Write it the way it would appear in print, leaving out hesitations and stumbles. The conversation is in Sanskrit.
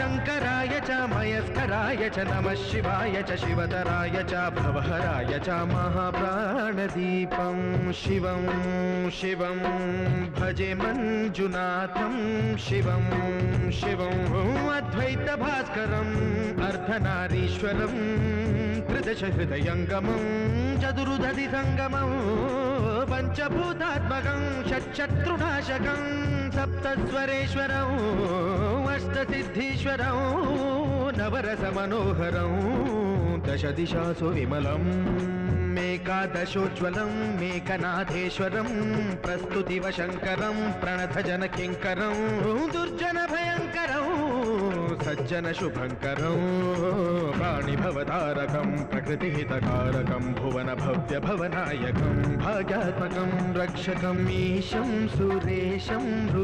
शङ्कराय च मयस्कराय च नमः शिवाय च शिवतराय च भवहराय च महाप्राणदीपं शिवं शिवं भजे मञ्जुनाथं शिवं शिवं अद्वैतभास्करम् अर्धनारीश्वरं त्रिदशहृदयङ्गमं चतुर्दधिसङ्गमं पञ्चभूतात्मकं षट्शत्रुनाशकं सप्तस्वरेश्वरं अष्टसिद्धीश्वरं नवरसमनोहरं दशदिशासु विमलम् मेकादशोज्ज्वलं मेकनाथेश्वरं प्रस्तुतिवशङ्करं प्रणतजनकिङ्करं दुर्जनभयङ्करं सज्जनशुभङ्करं प्राणिभवतारकं प्रकृतिहितकारकं भुवनभव्यभवनायकं भाग्यात्मकं रक्षकम् ईशं सुरेशं